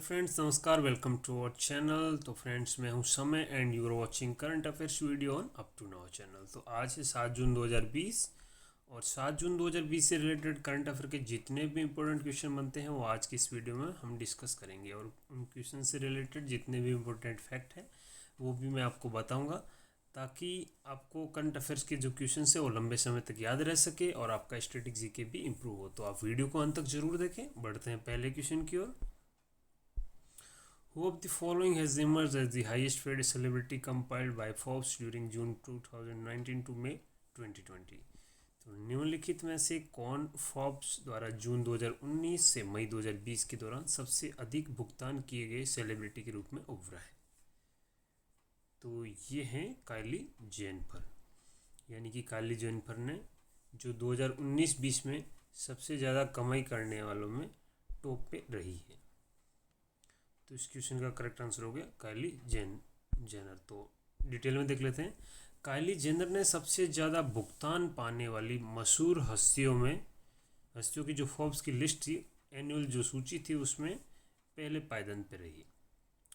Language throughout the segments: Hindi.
हेलो फ्रेंड्स, नमस्कार। Welcome to our channel. तो फ्रेंड्स, मैं हूं Samay and you are watching current affairs video on up to now channel. तो आज है 7 जून 2020 और 7 जून 2020 से रिलेटेड करंट अफेयर के जितने भी इंपॉर्टेंट क्वेश्चन बनते हैं वो आज की इस वीडियो में हम डिस्कस करेंगे, और उन क्वेश्चन से रिलेटेड जितने भी इंपॉर्टेंट फैक्ट हैं वो भी मैं आपको बताऊँगा, ताकि आपको करंट अफेयर्स के जो क्वेश्चन है वो लंबे समय तक याद रह सके और आपका स्टैटिक जीके भी इम्प्रूव हो। तो आप वीडियो को अंत तक जरूर देखें। बढ़ते हैं पहले क्वेश्चन की ओर। Who of the following has emerged as the highest paid celebrity compiled by Forbes during June 2019 to May 2020? तो निम्नलिखित में से कौन फोर्ब्स द्वारा जून 2019 से मई 2020 के दौरान सबसे अधिक भुगतान किए गए सेलिब्रिटी के रूप में उभरा है? तो ये हैं काइली जेनिफर, यानी कि काइली जेनिफर ने जो 2019-20 में सबसे ज़्यादा कमाई करने वालों में टॉप पे रही है। तो इस क्वेश्चन का करेक्ट आंसर हो गया काइली जेनर। तो डिटेल में देख लेते हैं। काइली जेनर ने सबसे ज़्यादा भुगतान पाने वाली मशहूर हस्तियों की जो फोर्ब्स की लिस्ट थी, एनुअल जो सूची थी, उसमें पहले पायदान पे रही।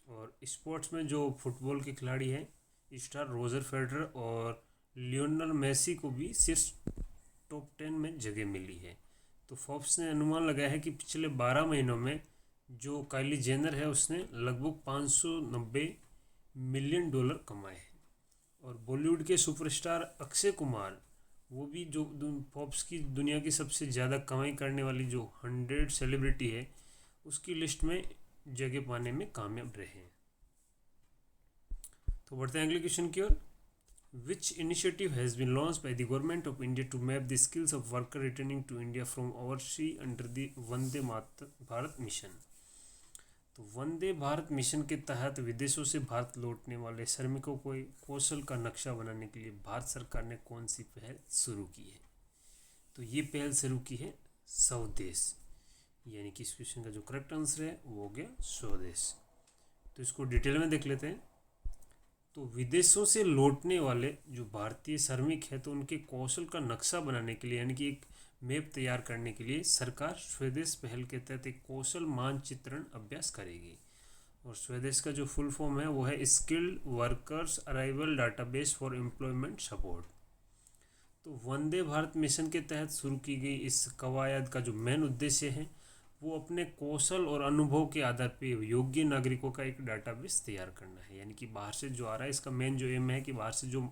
और स्पोर्ट्स में जो फुटबॉल के खिलाड़ी हैं स्टार रोजर फेडरर और लियोनल मेसी को भी शीर्ष टॉप 10 में जगह मिली है। तो फोर्ब्स ने अनुमान लगाया है कि पिछले 12 महीनों में जो काइली जेनर है उसने लगभग 590 मिलियन डॉलर कमाए हैं। और बॉलीवुड के सुपरस्टार अक्षय कुमार, वो भी जो फोर्ब्स की दुनिया की सबसे ज़्यादा कमाई करने वाली जो 100 सेलिब्रिटी है उसकी लिस्ट में जगह पाने में कामयाब रहे हैं। तो बढ़ते हैं अगले क्वेश्चन की ओर। Which initiative has been launched by the government of India to map the skills of workers returning to India from overseas under the Vande Bharat mission? तो वंदे भारत मिशन के तहत विदेशों से भारत लौटने वाले श्रमिकों को कौशल का नक्शा बनाने के लिए भारत सरकार ने कौन सी पहल शुरू की है? तो ये पहल शुरू की है स्वदेश, यानी कि इस क्वेश्चन का जो करेक्ट आंसर है वो हो गया स्वदेश। तो इसको डिटेल में देख लेते हैं। तो विदेशों से लौटने वाले जो भारतीय श्रमिक है, तो उनके कौशल का नक्शा बनाने के लिए, यानी कि एक मैप तैयार करने के लिए सरकार स्वदेश पहल के तहत एक कौशल मानचित्रण अभ्यास करेगी। और स्वदेश का जो फुल फॉर्म है वो है skilled workers arrival database for employment support. तो वंदे भारत मिशन के तहत शुरू की गई इस कवायद का जो मेन उद्देश्य है वो अपने कौशल और अनुभव के आधार पर योग्य नागरिकों का एक डाटाबेस तैयार करना है। यानी कि बाहर से जो आ रहा है, इसका मेन जो एम है कि बाहर से जो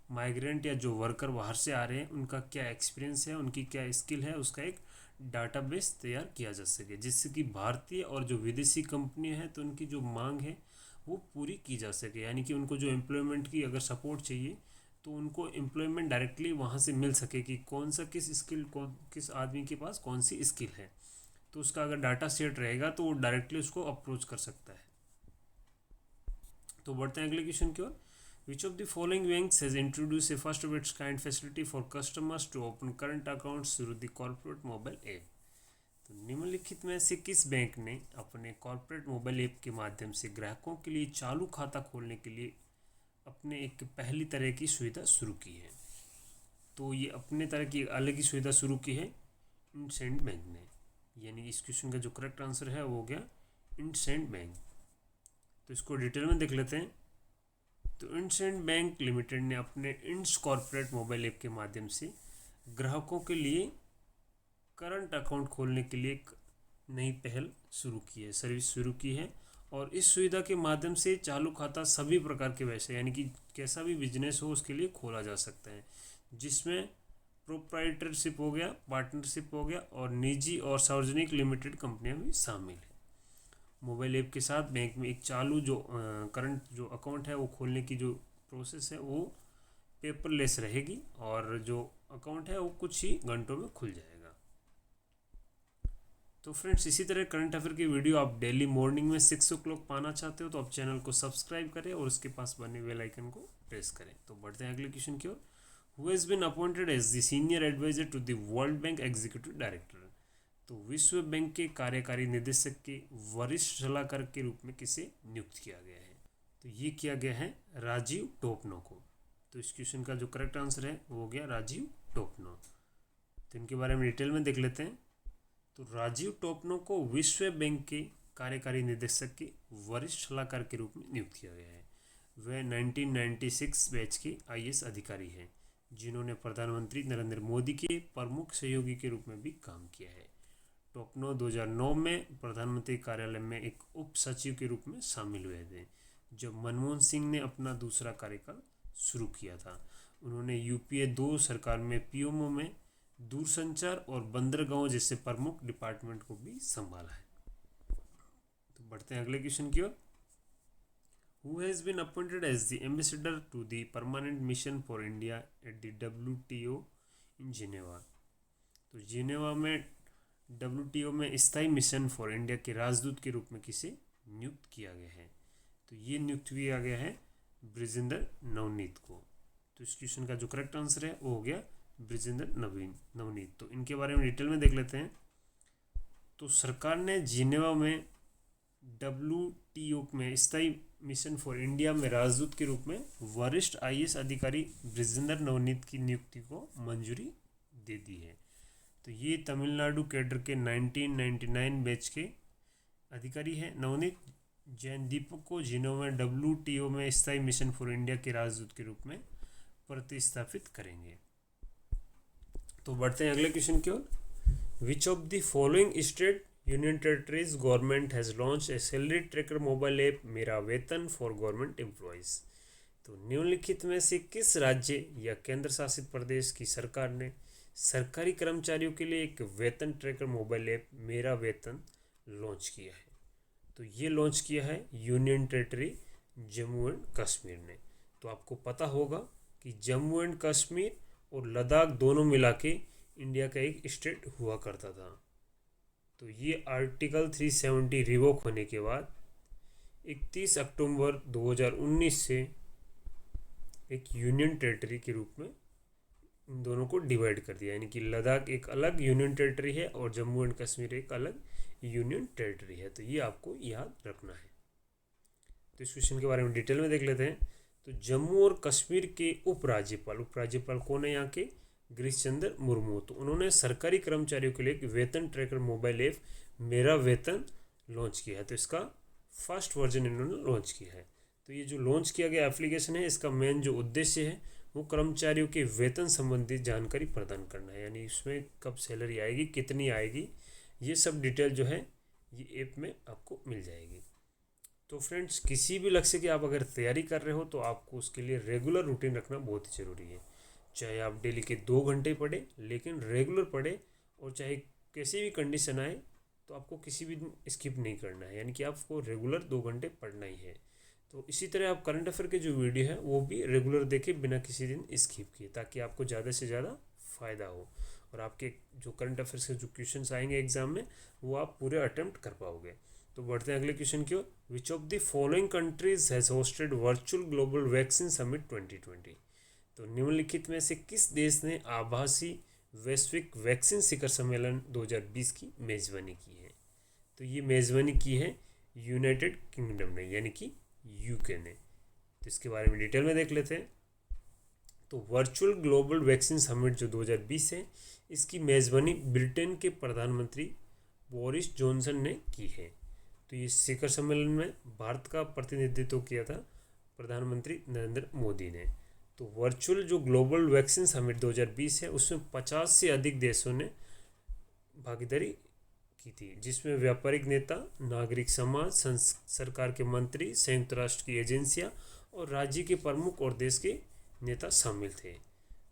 माइग्रेंट या जो वर्कर बाहर से आ रहे हैं उनका क्या एक्सपीरियंस है, उनकी क्या स्किल है, उसका एक डाटाबेस तैयार किया जा सके, जिससे कि भारतीय और जो विदेशी कंपनियां हैं तो उनकी जो मांग है वो पूरी की जा सके। यानी कि उनको जो एम्प्लॉयमेंट की अगर सपोर्ट चाहिए तो उनको एम्प्लॉयमेंट डायरेक्टली वहाँ से मिल सके कि कौन सा किस आदमी के पास कौन सी स्किल है। तो उसका अगर डाटा सेट रहेगा तो वो डायरेक्टली उसको अप्रोच कर सकता है। तो बढ़ते हैं अगले क्वेश्चन की ओर। Which of the following banks has introduced a first of its kind facility for customers to open current accounts through the corporate mobile app? तो निम्नलिखित में से किस बैंक ने अपने कॉर्पोरेट मोबाइल ऐप के माध्यम से ग्राहकों के लिए चालू खाता खोलने के लिए अपने एक पहली तरह की सुविधा शुरू की है? तो ये अपने तरह की अलग ही सुविधा शुरू की है इंडसइंड बैंक ने। यानी इस क्वेश्चन का जो करेक्ट आंसर है वो हो गया इंडसइंड बैंक। तो इसको डिटेल में देख लेते हैं। तो इंडसइंड बैंक लिमिटेड ने अपने इंड्स कॉर्पोरेट मोबाइल ऐप के माध्यम से ग्राहकों के लिए करंट अकाउंट खोलने के लिए एक नई पहल शुरू की है, सर्विस शुरू की है। और इस सुविधा के माध्यम से चालू खाता सभी प्रकार के व्यवसाय, यानी कि कैसा भी बिजनेस हो उसके लिए खोला जा सकता है, जिसमें प्रोप्राइटरशिप हो गया, पार्टनरशिप हो गया और निजी और सार्वजनिक लिमिटेड कंपनियां भी शामिल है। मोबाइल ऐप के साथ बैंक में एक चालू जो करंट जो अकाउंट है वो खोलने की जो प्रोसेस है वो पेपरलेस रहेगी और जो अकाउंट है वो कुछ ही घंटों में खुल जाएगा। तो फ्रेंड्स, इसी तरह करंट अफेयर की वीडियो आप डेली मॉर्निंग में 6 o'clock पाना चाहते हो तो आप चैनल को सब्सक्राइब करें और उसके पास बने बेल आइकन को प्रेस करें। तो बढ़ते हैं अगले क्वेश्चन की ओर। Who has been appointed as the senior adviser to the World Bank executive director? तो विश्व बैंक के कार्यकारी निदेशक के वरिष्ठ सलाहकार के रूप में किसे नियुक्त किया गया है? तो ये किया गया है राजीव टोपनो को। तो इस क्वेश्चन का जो करेक्ट आंसर है वो हो गया राजीव टोपनो। तो इनके बारे में डिटेल में देख लेते हैं। तो राजीव टोपनो को विश्व बैंक के कार्यकारी निदेशक के वरिष्ठ सलाहकार के रूप में नियुक्त किया गया है। वह 1996 बैच के IAS अधिकारी हैं जिन्होंने प्रधानमंत्री नरेंद्र मोदी के प्रमुख सहयोगी के रूप में भी काम किया है। टोपनो 2009 में प्रधानमंत्री कार्यालय में एक उप सचिव के रूप में शामिल हुए थे जब मनमोहन सिंह ने अपना दूसरा कार्यकाल शुरू किया था। उन्होंने UPA 2 सरकार में PMO में दूरसंचार और बंदरगाहों जैसे प्रमुख डिपार्टमेंट को भी संभाला है। तो बढ़ते हैं अगले क्वेश्चन की ओर। Who has been appointed as the ambassador to the permanent mission for India at the WTO in Geneva? तो जिनेवा में WTO में स्थायी मिशन फॉर इंडिया के राजदूत के रूप में किसे नियुक्त किया गया है? तो ये नियुक्त किया गया है ब्रिजेंद्र नवनीत को। तो इस क्वेश्चन का जो करेक्ट आंसर है वो हो गया ब्रिजेंद्र नवनीत। तो इनके बारे में डिटेल में देख लेते हैं। तो सरकार ने जिनेवा में WTO में स्थायी मिशन फॉर इंडिया में राजदूत के रूप में वरिष्ठ IAS अधिकारी ब्रिजेंद्र नवनीत की नियुक्ति को मंजूरी दे दी है। तो ये तमिलनाडु कैडर के 1999 बैच के अधिकारी हैं। नवनीत जैन दीपक को जिनेवा में WTO में स्थायी मिशन फॉर इंडिया के राजदूत के रूप में प्रतिस्थापित करेंगे। तो बढ़ते हैं अगले क्वेश्चन की ओर। Which of the following state union territories government has launch a salary tracker mobile app मेरा वेतन फॉर गवर्नमेंट एम्प्लॉयज़? तो निम्नलिखित में से किस राज्य या केंद्र शासित प्रदेश की सरकार ने सरकारी कर्मचारियों के लिए एक वेतन ट्रैकर मोबाइल ऐप मेरा वेतन लॉन्च किया है? तो ये लॉन्च किया है union territory Jammu and Kashmir ने। तो आपको पता होगा कि जम्मू एंड कश्मीर और लद्दाख दोनों मिला के इंडिया का एक स्टेट हुआ करता था। तो ये आर्टिकल 370 रिवोक होने के बाद 31 अक्टूबर 2019 से एक यूनियन टेरिटरी के रूप में इन दोनों को डिवाइड कर दिया, यानी कि लद्दाख एक अलग यूनियन टेरिटरी है और जम्मू एंड कश्मीर एक अलग यूनियन टेरिटरी है। तो ये आपको याद रखना है। तो इस क्वेश्चन के बारे में डिटेल में देख लेते हैं। तो जम्मू और कश्मीर के उपराज्यपाल कौन है यहाँ के? गिरीश चंद्र मुर्मू। तो उन्होंने सरकारी कर्मचारियों के लिए एक वेतन ट्रैकर मोबाइल ऐप मेरा वेतन लॉन्च किया है। तो इसका फर्स्ट वर्जन इन्होंने लॉन्च किया है। तो ये जो लॉन्च किया गया एप्लीकेशन है, इसका मेन जो उद्देश्य है वो कर्मचारियों के वेतन संबंधी जानकारी प्रदान करना है, यानी इसमें कब सैलरी आएगी, कितनी आएगी, ये सब डिटेल जो है ये ऐप में आपको मिल जाएगी। तो फ्रेंड्स, किसी भी लक्ष्य की आप अगर तैयारी कर रहे हो तो आपको उसके लिए रेगुलर रूटीन रखना बहुत ही ज़रूरी है। चाहे आप डेली के 2 घंटे पढ़े, लेकिन रेगुलर पढ़े, और चाहे कैसी भी कंडीशन आए तो आपको किसी भी दिन स्किप नहीं करना है, यानी कि आपको रेगुलर 2 घंटे पढ़ना ही है। तो इसी तरह आप करंट अफेयर के जो वीडियो है वो भी रेगुलर देखें बिना किसी दिन स्किप किए, ताकि आपको ज़्यादा से ज़्यादा फ़ायदा हो और आपके जो करंट अफेयर्स के जो क्वेश्चंस आएंगे एग्जाम में वो आप पूरे अटेम्प्ट कर पाओगे। तो बढ़ते हैं अगले क्वेश्चन की ओर। Which of the following countries has hosted virtual global vaccine summit 2020? तो निम्नलिखित में से किस देश ने आभासी वैश्विक वैक्सीन शिखर सम्मेलन 2020 की मेज़बानी की है? तो ये मेज़बानी की है यूनाइटेड किंगडम ने, यानी कि UK ने। तो इसके बारे में डिटेल में देख लेते हैं। तो वर्चुअल ग्लोबल वैक्सीन समिट जो 2020 है, इसकी मेज़बानी ब्रिटेन के प्रधानमंत्री बोरिस जॉनसन ने की है। तो ये शिखर सम्मेलन में भारत का प्रतिनिधित्व किया था प्रधानमंत्री नरेंद्र मोदी ने। तो वर्चुअल जो ग्लोबल वैक्सीन समिट 2020 है उसमें 50 से अधिक देशों ने भागीदारी की थी, जिसमें व्यापारिक नेता, नागरिक समाज, सरकार के मंत्री, संयुक्त राष्ट्र की एजेंसियां और राज्य के प्रमुख और देश के नेता शामिल थे।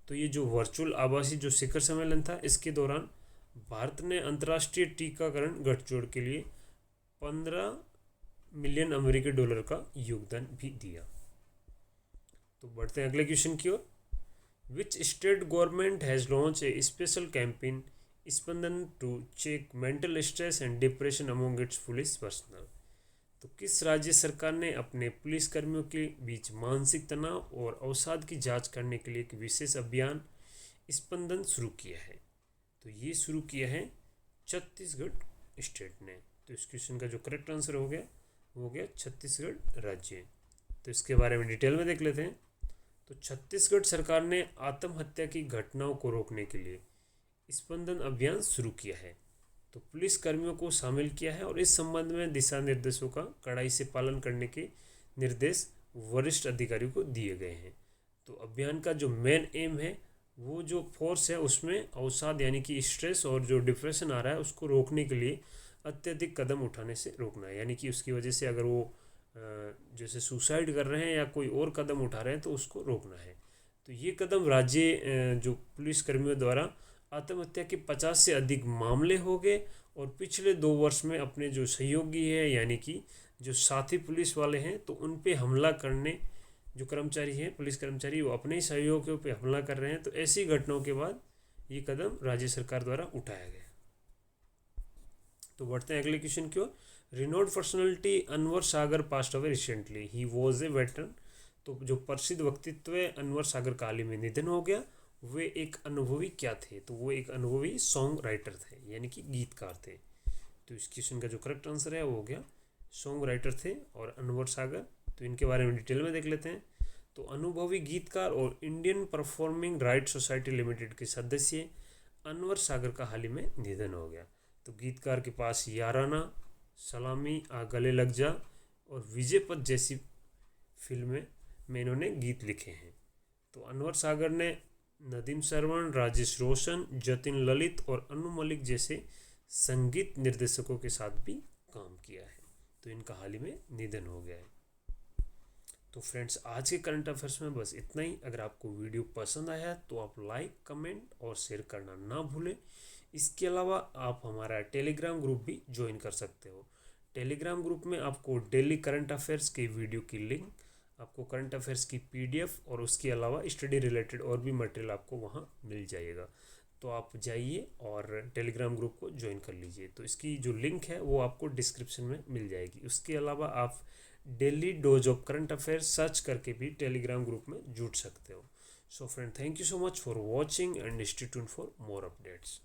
तो ये जो वर्चुअल आभासी जो शिखर सम्मेलन था, इसके दौरान भारत ने अंतर्राष्ट्रीय टीकाकरण गठजोड़ के लिए 15 मिलियन अमेरिकी डॉलर का योगदान भी दिया। तो बढ़ते हैं अगले क्वेश्चन की ओर। Which state government has launch a special campaign Spandan to check mental stress and depression among its police personal? तो किस राज्य सरकार ने अपने पुलिस कर्मियों के बीच मानसिक तनाव और अवसाद की जांच करने के लिए एक विशेष अभियान स्पंदन शुरू किया है? तो ये शुरू किया है छत्तीसगढ़ स्टेट ने। तो इस क्वेश्चन का जो करेक्ट आंसर हो गया छत्तीसगढ़ राज्य। तो इसके बारे में डिटेल में देख लेते हैं। तो छत्तीसगढ़ सरकार ने आत्महत्या की घटनाओं को रोकने के लिए स्पंदन अभियान शुरू किया है। तो तो पुलिस कर्मियों को शामिल किया है और इस संबंध में दिशा निर्देशों का कड़ाई से पालन करने के निर्देश वरिष्ठ अधिकारियों को दिए गए हैं। तो अभियान का जो मेन एम है वो जो फोर्स है उसमें अवसाद यानी कि स्ट्रेस और जो डिप्रेशन आ रहा है उसको रोकने के लिए अत्यधिक कदम उठाने से रोकना है, यानी कि उसकी वजह से अगर वो जैसे सुसाइड कर रहे हैं या कोई और कदम उठा रहे हैं तो उसको रोकना है। तो ये कदम राज्य जो पुलिस कर्मियों द्वारा आत्महत्या के 50 से अधिक मामले हो गए और पिछले 2 वर्ष में अपने जो सहयोगी है यानी कि जो साथी पुलिस वाले हैं तो उन पे हमला करने जो कर्मचारी हैं पुलिस कर्मचारी वो अपने ही सहयोगियों पे हमला कर रहे हैं। तो ऐसी घटनाओं के बाद ये कदम राज्य सरकार द्वारा उठाया गया। तो बढ़ते हैं अगले क्वेश्चन की ओर। Renowned personality Anwar Sagar passed away recently, he was a veteran. तो जो प्रसिद्ध व्यक्तित्व अनवर सागर का हाल ही में निधन हो गया, वे एक अनुभवी क्या थे? तो वो एक अनुभवी सॉन्ग राइटर थे यानी कि गीतकार थे। तो इस क्वेश्चन का जो करेक्ट आंसर है वो हो गया सॉन्ग राइटर थे और अनवर सागर। तो इनके बारे में डिटेल में देख लेते हैं। तो अनुभवी गीतकार और Indian performing right society limited के सदस्य अनवर सागर का हाल ही में निधन हो गया। तो गीतकार के पास याराना, सलामी, आ गले लग जा और विजय पथ जैसी फिल्में में इन्होंने गीत लिखे हैं। तो अनवर सागर ने नदीम श्रवण, राजेश रोशन, जतिन ललित और अनु मलिक जैसे संगीत निर्देशकों के साथ भी काम किया है। तो इनका हाल ही में निधन हो गया है। तो फ्रेंड्स आज के करंट अफेयर्स में बस इतना ही। अगर आपको वीडियो पसंद आया तो आप लाइक, कमेंट और शेयर करना ना भूलें। इसके अलावा आप हमारा टेलीग्राम ग्रुप भी ज्वाइन कर सकते हो। टेलीग्राम ग्रुप में आपको डेली करंट अफेयर्स के वीडियो की लिंक, आपको करंट अफेयर्स की पीडीएफ और उसके अलावा स्टडी रिलेटेड और भी मटेरियल आपको वहाँ मिल जाएगा। तो आप जाइए और टेलीग्राम ग्रुप को ज्वाइन कर लीजिए। तो इसकी जो लिंक है वो आपको डिस्क्रिप्शन में मिल जाएगी। उसके अलावा आप daily dose of current affairs search करके भी टेलीग्राम ग्रुप में जुड़ सकते हो। So friend, thank you so much for watching and stay tuned for more updates.